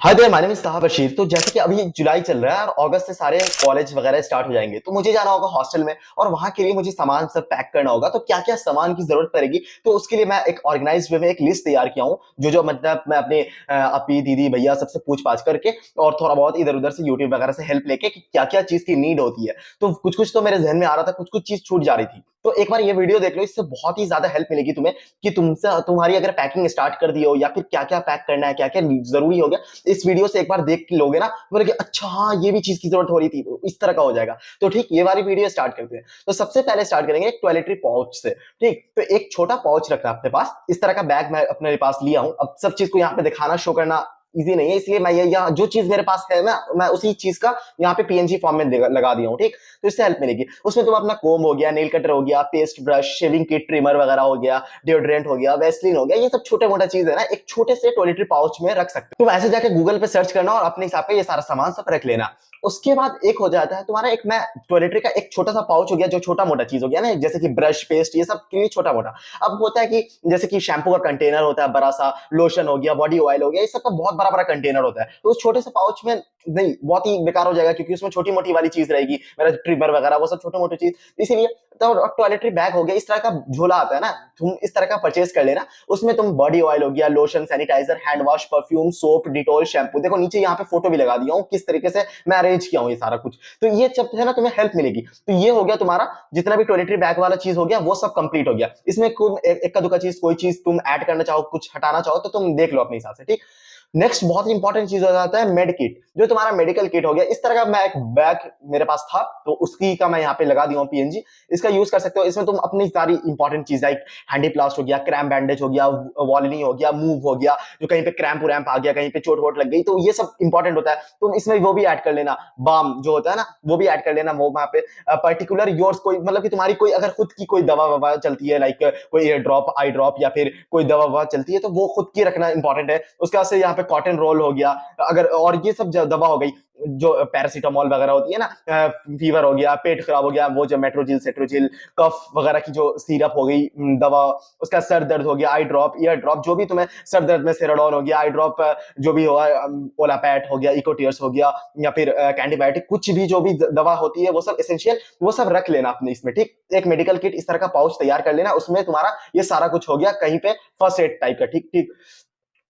Hi there, my name is Taha Bashir. तो जैसे कि अभी जुलाई चल रहा है और अगस्त से सारे कॉलेज वगैरह स्टार्ट हो जाएंगे, तो मुझे जाना होगा हॉस्टल में और वहां के लिए मुझे सामान सब पैक करना होगा। तो क्या क्या सामान की जरूरत पड़ेगी, तो उसके लिए मैं एक ऑर्गेनाइज वे में एक लिस्ट तैयार किया हूँ। जो मतलब मैं अपने अपी दीदी भैया सबसे पूछ पाछ करके और थोड़ा बहुत इधर उधर से यूट्यूब वगैरह से हेल्प लेके कि क्या क्या चीज की नीड होती है। तो कुछ कुछ तो मेरे जहन में आ रहा था, कुछ कुछ चीज छूट जा रही थी। तो एक बार ये वीडियो देख लो, इससे बहुत ही ज्यादा हेल्प मिलेगी तुम्हें कि तुमसे तुम्हारी अगर पैकिंग स्टार्ट कर दी हो या फिर क्या क्या पैक करना है, क्या क्या जरूरी हो गया। इस वीडियो से एक बार देख के लोगे ना, बोले कि अच्छा हाँ ये भी चीज की जरूरत हो रही थी, तो इस तरह का हो जाएगा। तो ठीक, ये वाली वीडियो स्टार्ट करते हैं। तो सबसे पहले स्टार्ट करेंगे एक टॉयलेटरी पाउच से। ठीक, तो एक छोटा पाउच रखना अपने पास। इस तरह का बैग मैं अपने पास लिया हूं। अब सब चीज को यहाँ पे दिखाना, शो करना इजी नहीं है, इसलिए मैं ये यहाँ जो चीज मेरे पास है ना, मैं उसी चीज का यहाँ पे पीएनजी फॉर्म में लगा दिया हूँ। ठीक, तो इससे हेल्प मिलेगी। उसमें तुम अपना कोम हो गया, नेल कटर हो गया, paste brush, shaving kit, trimmer वगैरह हो गया, डिओड्रेंट हो गया, वेस्लिन हो गया, ये सब छोटे मोटा चीज है ना, एक छोटे से टॉयलेटरी पाउच में रख सकते हो। तुम ऐसे जाके गूगल पे सर्च करना और अपने हिसाब से ये सारा सामान सब रख लेना। उसके बाद एक हो जाता है तुम्हारा, एक मैं टॉयलेटरी का एक छोटा सा पाउच हो गया, जो छोटा मोटा चीज हो गया ना, जैसे कि ब्रश, पेस्ट, ये सब के लिए छोटा मोटा। अब होता है कि जैसे कि शैम्पू का कंटेनर होता है बड़ा सा, लोशन हो गया, बॉडी ऑयल हो गया, ये सब का बहुत बड़ा बड़ा कंटेनर होता है। तो उस छोटे से पाउच में नहीं, बहुत ही बेकार हो जाएगा, क्योंकि उसमें छोटी मोटी वाली चीज रहेगी, मेरा ट्रिमर वगैरह वो सब छोटे मोटे चीज। इसीलिए तो टॉयलेटरी बैग हो गया, इस तरह का झोला आता है ना, तुम इस तरह का परचेज कर लेना। उसमें तुम बॉडी ऑयल हो गया, lotion, sanitiser, hand wash, perfume, soap, Dettol, shampoo, देखो नीचे यहाँ पे फोटो भी लगा दिया हूँ किस तरीके से मैं अरेंज किया हूँ ये सारा कुछ। तो ये जब है ना, तुम्हें हेल्प मिलेगी। तो ये हो गया तुम्हारा जितना भी टॉयलेटरी बैग वाला चीज हो गया, वो सब कंप्लीट हो गया। इसमें एक का दुका चीज, कोई चीज तुम ऐड करना चाहो, कुछ हटाना चाहो, तो तुम देख लो अपने हिसाब से। ठीक, नेक्स्ट बहुत ही इंपॉर्टेंट चीज हो जाता है मेड किट, जो तुम्हारा मेडिकल किट हो गया। इस तरह का मैं एक बैग मेरे पास था, तो उसकी का मैं यहाँ पे लगा दिया हूँ पीएनजी। इसका यूज कर सकते हो। इसमें तुम अपनी सारी इंपॉर्टेंट चीज, लाइक हैंडी प्लास्ट हो गया, क्रैम बैंडेज हो गया, वॉलिनी हो गया, मूव हो गया, जो कहीं पे क्रैम्प वैम्प आ गया, कहीं पे चोट वोट लग गई, तो ये सब इंपॉर्टेंट होता है। तुम इसमें वो भी ऐड कर लेना। बाम जो होता है ना, वो भी ऐड कर लेना। वो वहां पे पर्टिकुलर योर्स, कोई मतलब कि तुम्हारी कोई अगर खुद की कोई दवा ववा चलती है, लाइक कोई एयर ड्रॉप, आई ड्रॉप, या फिर कोई दवा ववा चलती है, तो वो खुद की रखना इंपॉर्टेंट है। उसके बाद से यहाँ पे कॉटन रोल हो गया, अगर और ये सब दवा हो गई, जो पैरासीटामोल वगैरह होती है ना, फीवर हो गया, पेट खराब हो गया, वो जो मेट्रोजिल, सेट्रोजिल, कफ वगैरह की जो सिरप हो गई, दवा। उसका सर दर्द हो गया, आई ड्रॉप, ईयर ड्रॉप, जो भी तुम्हें सर दर्द में सेराडोन हो गया, आई ड्रॉप जो भी हो, ओलापैट हो गया, इकोटियर्स हो गया, या फिर कैंटीबायोटिक, कुछ भी जो भी दवा होती है वो सब एसेंशियल, वो सब रख लेना अपने इसमें। ठीक, एक मेडिकल किट इस तरह का पाउच तैयार कर लेना, उसमें तुम्हारा ये सारा कुछ हो गया कहीं पे फर्स्ट एड टाइप का। ठीक ठीक,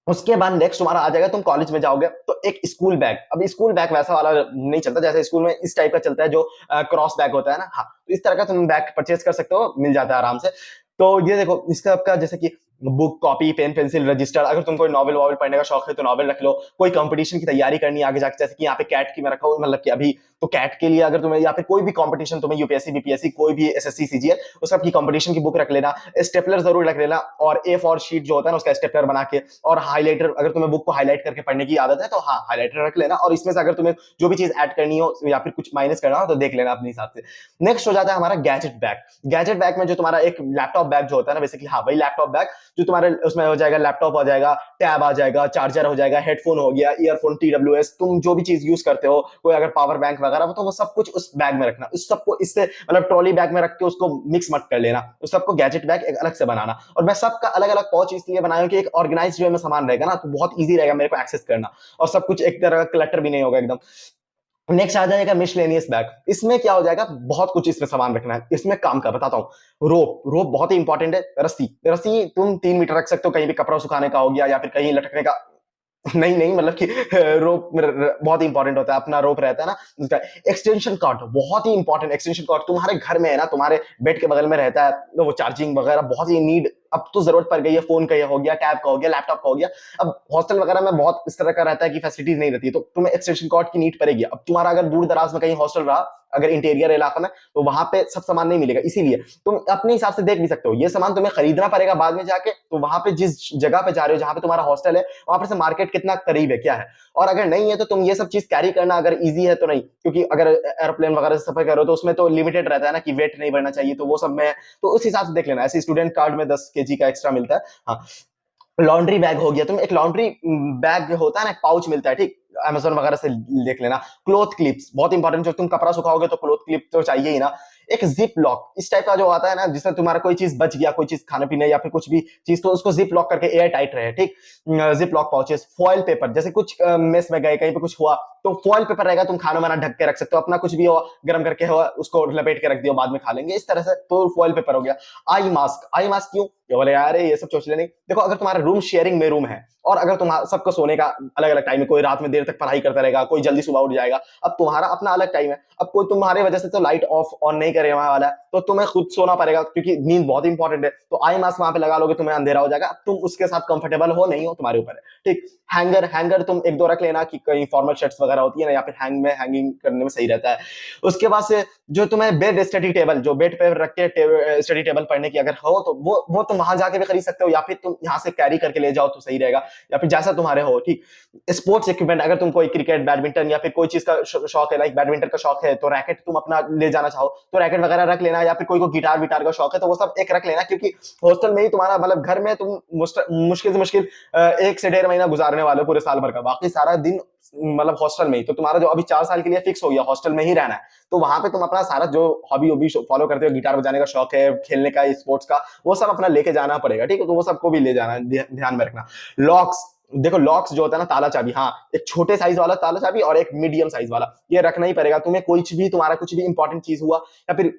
उसके बाद नेक्स्ट तुम्हारा आ जाएगा, तुम कॉलेज में जाओगे तो एक स्कूल बैग। अब स्कूल बैग वैसा वाला नहीं चलता, जैसे स्कूल में इस टाइप का चलता है, जो क्रॉस बैग होता है ना, हाँ, तो इस तरह का तुम बैग परचेज कर सकते हो, मिल जाता है आराम से। तो ये देखो, इसका आपका जैसे कि book, copy, pen, pencil, register, अगर तुम कोई नॉवल वॉवल पढ़ने का शौक है तो नॉवल रख लो। कोई कंपटीशन की तैयारी करनी है आगे जाके, जैसे कि यहाँ पे कैट की मैं रखा हूँ, मतलब कि अभी तो कैट के लिए अगर तुम्हें, या फिर कोई भी कंपटीशन तुम्हें, यूपीएससी, बीपीएससी, कोई भी एसएससी, सीजीएल, उसका की कंपटीशन की बुक रख लेना। स्टेपलर जरूर रख लेना, और ए फॉर शीट जो होता है ना, उसका स्टेपलर बना के, और हाईलाइटर, अगर तुम्हें बुक को हाईलाइट करके पढ़ने की आदत है तो हाँ, हाईलाइटर रख लेना। और इसमें से अगर तुम्हें जो भी चीज ऐड करनी हो या फिर कुछ माइनस करना हो तो देख लेना अपने हिसाब से। नेक्स्ट हो जाता है हमारा गैजेट बैग। गैजेट बैग में जो तुम्हारा एक लैपटॉप बैग जो होता है ना, बेसिकली हाँ वही लैपटॉप बैग, जो तुम्हारे उसमें हो जाएगा, लैपटॉप हो जाएगा, टैब आ जाएगा, चार्जर हो जाएगा, हेडफोन हो गया, ईयरफोन, टीडब्ल्यूएस, तुम जो भी चीज यूज करते हो, कोई अगर पावर बैंक वगैरह, तो वो सब कुछ उस बैग में रखना। उस सबको इससे मतलब ट्रॉली बैग में रख के उसको मिक्स मत कर लेना, उस सबको गैजेट बैग एक अलग से बनाना। और मैं सबका अलग अलग पाउच इसलिए बनाया कि एक ऑर्गेनाइज्ड वे में सामान रहेगा ना, तो बहुत ईजी रहेगा मेरे को एक्सेस करना, और सब कुछ एक तरह का क्लटर भी नहीं होगा एकदम। नेक्स्ट आ जाएगा मिसलेनियस बैग। इसमें क्या हो जाएगा, बहुत कुछ इसमें सामान रखना है। इसमें काम का बताता हूँ। रोप, रोप बहुत ही इंपॉर्टेंट है। रस्सी, रस्सी तुम 3 मीटर रख सकते हो, कहीं भी कपड़ा सुखाने का हो गया या फिर कहीं लटकने का। नहीं नहीं, मतलब कि रोप बहुत ही इंपॉर्टेंट होता है, अपना रोप रहता है ना उसका। एक्सटेंशन कॉर्ड बहुत ही इंपॉर्टेंट। एक्सटेंशन कॉर्ड तुम्हारे घर में है ना, तुम्हारे बेड के बगल में रहता है, तो वो चार्जिंग वगैरह बहुत ही नीड, अब तो जरूरत पड़ गई है। फोन का हो गया, टैब का हो गया, लैपटॉप का हो गया। अब हॉस्टल वगैरह में बहुत इस तरह का रहता है कि फैसिलिटीज नहीं रहती है, तो तुम्हें एक्सटेंशन कॉर्ड की नीड पड़ेगी। अब तुम्हारा अगर दूर दराज में कहीं हॉस्टल रहा, अगर इंटीरियर इलाका में, तो वहां पे सब सामान नहीं मिलेगा। इसीलिए तुम अपने हिसाब से देख भी सकते हो, ये सामान तुम्हें खरीदना पड़ेगा बाद में जाके। तो वहां पे जिस जगह पे जा रहे हो, जहां पे तुम्हारा हॉस्टल है, वहां पर से मार्केट कितना करीब है, क्या है। और अगर नहीं है तो तुम ये सब चीज कैरी करना, अगर इजी है तो नहीं, क्योंकि अगर एरोप्लेन वगैरह से सफर करो तो उसमें तो लिमिटेड रहता है ना कि वेट नहीं बढ़ना चाहिए, तो वो सब में तो उस हिसाब से देख लेना। ऐसे स्टूडेंट कार्ड में 10 kg का एक्स्ट्रा मिलता है। हाँ, लॉन्ड्री बैग हो गया, तुम एक लॉन्ड्री बैग होता है ना, एक पाउच मिलता है, ठीक, अमेजोन वगैरह से देख लेना। क्लोथ क्लिप्स बहुत इंपॉर्टेंट, जो तुम कपड़ा सुखाओगे तो क्लोथ क्लिप तो चाहिए ही ना। एक जिप लॉक इस टाइप का जो आता है ना, जिसमें तुम्हारा कोई चीज बच गया, कोई चीज खाने पीने या फिर कुछ भी चीज, तो उसको जिप लॉक करके एयर टाइट रहे, ठीक। Zip lock pouches, foil paper, जैसे कुछ मेस में गए, कहीं पे कुछ हुआ तो फॉइल पेपर रहेगा, तुम खाना वाना ढक के रख सकते हो, अपना कुछ भी हो गर्म करके हो उसको लपेट के रख दियो, बाद में खा लेंगे, इस तरह से, तो फॉइल पेपर हो गया। आई मास्क, आई मास्क क्यों, ये बोले यार ये सब सोच ले नहीं, देखो अगर तुम्हारा रूम शेयरिंग में रूम है और अगर तुम्हारा सबको सोने का अलग अलग टाइम है, कोई रात में देर तक पढ़ाई करता रहेगा, कोई जल्दी सुबह उठ जाएगा, अब तुम्हारा अपना अलग टाइम है, अब कोई तुम्हारे वजह से तो लाइट ऑफ ऑन नहीं करे वाला है, तो तुम्हें खुद सोना पड़ेगा क्योंकि नींद बहुत इंपॉर्टेंट है, तो आई मास्क वहां पे लगा लोगे, तुम्हें अंधेरा हो जाएगा, अब तुम उसके साथ कंफर्टेबल हो नहीं हो तुम्हारे ऊपर है, ठीक। हैंगर, हैंगर तुम एक दो रख लेना कि कहीं फॉर्मल शर्ट्स वगैरह होती है ना, या फिर हैंगिंग करने में सही रहता है। उसके बाद से जो तुम्हें बेड स्टडी टेबल, जो बेड पे रख के स्टडी टेबल पढ़ने की अगर हो तो वो तुम वहां जाके भी खरीद सकते हो, या फिर तुम यहाँ से कैरी करके ले जाओ तो सही रहेगा, या फिर जैसा तुम्हारे हो, ठीक। स्पोर्ट्स इक्विपमेंट, अगर तुम कोई क्रिकेट बैडमिंटन या फिर कोई चीज का शौक है, लाइक बैडमिंटन का शौक है, तो रैकेट तुम अपना ले जाना चाहो तो रैकेट वगैरह रख लेना, या फिर कोई को गिटार विटार का शौक है तो वो सब एक रख लेना, क्योंकि हॉस्टल में ही तुम्हारा मतलब घर में तुम मुश्किल से मुश्किल 1 से 1.5 महीना गुजारने वाले हो पूरे साल भर का, बाकी सारा दिन मतलब हॉस्टल में ही, तो तुम्हारा जो अभी 4 साल के लिए फिक्स हो गया हॉस्टल में ही रहना है, तो वहां पे तुम अपना सारा जो हॉबी फॉलो करते हो, गिटार बजाने का शौक है, खेलने का, स्पोर्ट्स का, वो सब अपना लेके जाना पड़ेगा, ठीक है, तो वो सबको भी ले जाना, ध्यान में रखना। लॉक्स, देखो लॉक्स जो होता है ना, ताला चाबी, हाँ एक छोटे साइज वाला ताला चाबी और एक मीडियम साइज वाला, ये रखना ही पड़ेगा तुम्हें, कुछ भी तुम्हारा कुछ भी इंपॉर्टेंट चीज हुआ या फिर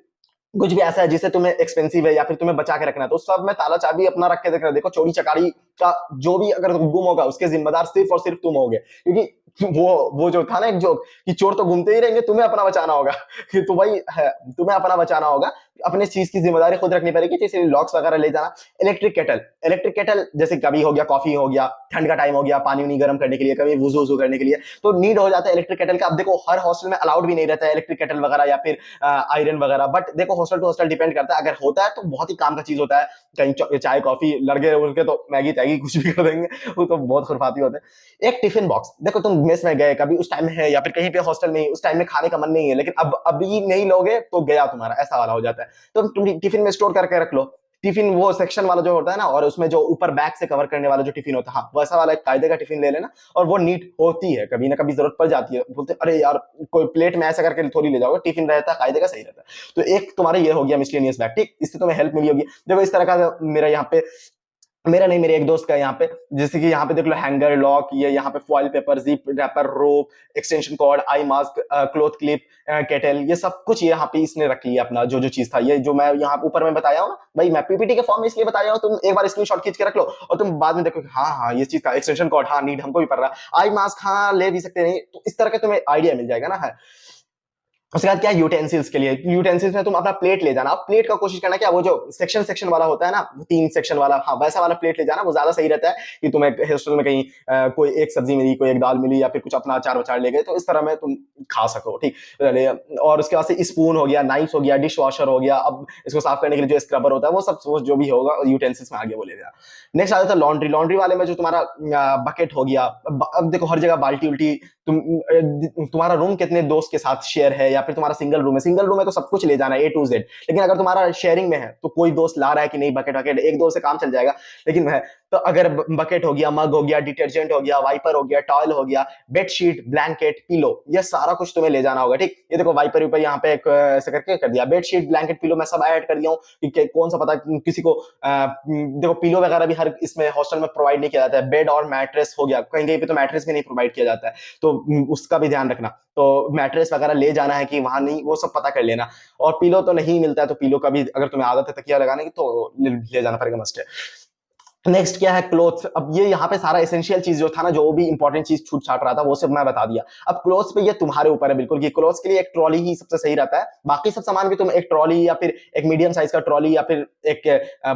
कुछ भी ऐसा है जिसे तुम्हें एक्सपेंसिव है या फिर तुम्हें बचा के रखना है, तो सब में ताला चाबी अपना रख के देखना, देखो चोरी चकारी का जो भी अगर गुम होगा उसके जिम्मेदार सिर्फ और सिर्फ तुम होगे, क्योंकि वो जो था ना एक जोक कि चोर तो घूमते ही रहेंगे, तुम्हें अपना बचाना होगा तो वही है, तुम्हें अपना बचाना होगा, अपने चीज की जिम्मेदारी खुद रखनी पड़ेगी, जैसे लॉक्स वगैरह ले जाना। इलेक्ट्रिक केटल, इलेक्ट्रिक केटल जैसे कभी हो गया कॉफी हो गया, ठंड का टाइम हो गया, पानी उनी गर्म करने के लिए, कभी वुजू वुजू करने के लिए, तो नीड हो जाता है इलेक्ट्रिक केटल का। अब देखो हर हॉस्टल में अलाउड भी नहीं रहता है इलेक्ट्रिक केटल वगैरह या फिर आयरन वगैरह, बट देखो हॉस्टल टू हॉस्टल डिपेंड करता है, अगर होता है तो बहुत ही काम का चीज होता है, कहीं चाय कॉफी लड़के उनके तो मैगी तैगी कुछ भी कर देंगे, वो तो बहुत खुरफाती होते हैं। एक टिफिन बॉक्स, देखो तुम मेस में गए कभी, उस टाइम में है या फिर कहीं पे हॉस्टल में, उस टाइम में खाने का मन नहीं है, लेकिन अब अभी नहीं लोगे तो गया तुम्हारा, ऐसा वाला हो जाता है, तो तुम टिफिन में स्टोर करके रख लो। टिफिन वो सेक्शन वाला जो होता है ना, और उसमें जो ऊपर बैग से कवर करने वाला जो टिफिन होता है, हाँ वैसा वाला एक कायदे का टिफिन ले लेना, और वो नीट होती है, कभी ना कभी जरूरत पड़ जाती है, बोलते अरे यार कोई प्लेट में ऐसा करके थोड़ी ले जाओगे, टिफिन रहता है कायदे का, सही रहता है। तो एक तुम्हारा ये हो गया मिसलेनियस बैग, ठीक, इससे तुम्हें हेल्प मिली होगी। देखो इस तरह का मेरा यहाँ पे, मेरा नहीं मेरे एक दोस्त का यहाँ पे, जैसे कि यहाँ पे देख लो हैंगर, लॉक, ये यहाँ पे foil paper, zip wrapper, rope, extension cord, eye mask, cloth clip, kettle, ये सब कुछ यहाँ पे इसने रख लिया अपना जो जो चीज था, ये जो मैं यहाँ ऊपर में बताया हूँ ना भाई, मैं पीपीटी के फॉर्म में इसलिए बताया हूँ, तुम एक बार स्क्रीनशॉट खींच के रख लो और तुम बाद में देखो हाँ हाँ ये चीज का एक्सटेंशन कॉर्ड, हाँ नीड हमको भी पड़ रहा है, आई मास्क हाँ ले भी सकते नहीं, तो इस तरह का तुम्हें आइडिया मिल जाएगा ना, है। उसके बाद क्या है यूटेंसिल्स के लिए, यूटेंसिल्स में तुम अपना प्लेट ले जाना, प्लेट का कोशिश करना क्या वो जो सेक्शन सेक्शन वाला होता है ना, 3 सेक्शन वाला, हाँ वैसा वाला प्लेट ले जाना, वो ज्यादा सही रहता है कि तुम्हें हॉस्टल में कहीं कोई एक सब्जी मिली, कोई एक दाल मिली, या फिर कुछ अपना अचार वचार ले गए, तो इस तरह में तुम खा सको, ठीक। और उसके बाद से स्पून हो गया, नाइफ हो गया, डिश वॉशर हो गया, अब इसको साफ करने के लिए जो स्क्रबर होता है वो सब जो भी होगा यूटेंसिल्स में आगे वो ले गया। नेक्स्ट आता था लॉन्ड्री, लॉन्ड्री वाले में जो तुम्हारा बकेट हो गया, अब देखो हर जगह बाल्टी उल्टी, तुम्हारा रूम कितने दोस्त के साथ शेयर है या फिर तुम्हारा सिंगल रूम है, सिंगल रूम है तो सब कुछ ले जाना है A to Z, लेकिन अगर तुम्हारा शेयरिंग में है तो कोई दोस्त ला रहा है कि नहीं बकेट वकेट, एक दो से काम चल जाएगा, लेकिन है तो अगर बकेट हो गया, मग हो गया, डिटर्जेंट हो गया, वाइपर हो गया, टॉवल हो गया, बेडशीट, ब्लैंकेट, पिलो, ये सारा कुछ तुम्हें ले जाना होगा, ठीक। ये देखो वाइपर ऊपर यहाँ पे ऐसे करके कर दिया, बेडशीट, ब्लैंकेट, पिलो मैं सब ऐड कर दिया हूँ कि कौन सा पता किसी को देखो पिलो वगैरह भी हर इसमें हॉस्टल में प्रोवाइड नहीं किया जाता है, बेड और मैट्रेस हो गया, कहीं कहीं पे तो मैट्रेस भी नहीं प्रोवाइड किया जाता है, तो उसका भी ध्यान रखना, तो मैट्रेस वगैरह ले जाना है कि वहां नहीं, वो सब पता कर लेना। और पिलो तो नहीं मिलता है, तो पिलो का भी अगर तुम्हें आदत है तकिया लगाने की तो ले जाना पड़ेगा, मस्ट है। नेक्स्ट क्या है क्लोथ्स, अब ये यहाँ पे सारा एसेंशियल चीज जो था ना, जो भी इंपॉर्टेंट चीज छूट छाट रहा था वो सब मैं बता दिया। अब क्लोथ्स पे ये तुम्हारे ऊपर है बिल्कुल कि क्लोथ्स के लिए एक ट्रॉली ही सबसे सही रहता है, बाकी सब सामान भी तुम एक ट्रॉली या फिर एक मीडियम साइज का ट्रॉली या फिर एक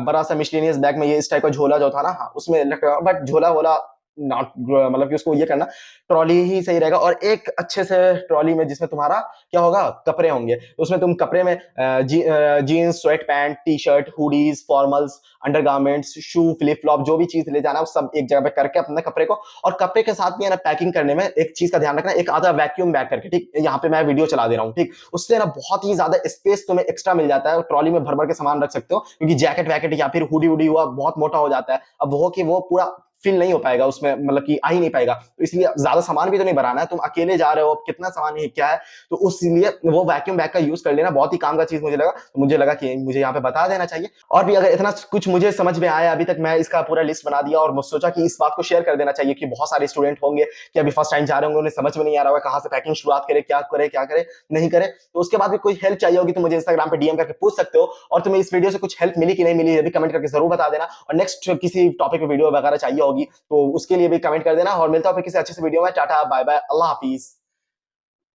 बड़ा सा मिसलेनियस बैग में ये इस टाइप का झोला जो था ना, हाँ उसमें, बट झोला वोला नॉट, मतलब कि उसको ये करना ट्रॉली ही सही रहेगा। और एक अच्छे से ट्रॉली में जिसमें तुम्हारा क्या होगा, कपड़े होंगे, उसमें तुम कपड़े में jeans, sweat pant, T shirt, hoodies, formals, undergarments, shoe, flip flop, जो भी चीज ले जाना है सब एक जगह पे करके अपने कपड़े को, और कपड़े के साथ भी है ना पैकिंग करने में एक चीज का ध्यान रखना, एक आता है वैक्यूम बैग करके, ठीक, यहाँ पे मैं वीडियो चला दे रहा हूँ, ठीक, उससे ना बहुत ही ज्यादा स्पेस तुम्हें एक्स्ट्रा मिल जाता है, ट्रॉली में भर भर के सामान रख सकते हो, क्योंकि जैकेट वैकेट या फिर हुडी हुडी हुआ बहुत मोटा हो जाता है, अब वो कि वो पूरा फील नहीं हो पाएगा उसमें, मतलब कि आ ही नहीं पाएगा। तो इसलिए ज्यादा सामान भी तो नहीं बनाना है, तुम अकेले जा रहे हो, कितना सामान है क्या है, तो उसलिए वो वैक्यूम बैग का यूज कर लेना, बहुत ही काम का चीज मुझे लगा। तो मुझे लगा कि मुझे यहाँ पे बता देना चाहिए। और भी अगर इतना कुछ मुझे समझ में आया अभी तक, मैं इसका पूरा लिस्ट बना दिया और सोचा कि इस बात को शेयर कर देना चाहिए कि बहुत सारे स्टूडेंट होंगे कि अभी फर्स्ट टाइम जा रहे होंगे, उन्हें समझ में नहीं आ रहा होगा कहाँ से पैकिंग शुरुआत करे, क्या करे नहीं करे। तो उसके बाद भी कोई हेल्प चाहिए होगी तो मुझे इंस्टाग्राम पे डीएम करके पूछ सकते हो। और तुम्हें इस वीडियो से कुछ हेल्प मिली कि नहीं मिली, ये भी कमेंट करके जरूर बता देना। और नेक्स्ट किसी टॉपिक पे वीडियो वगैरह चाहिए होगी तो उसके लिए भी कमेंट कर देना। और मिलता हूं फिर किसी अच्छे से वीडियो में। टाटा बाय बाय, अल्लाह हाफिज।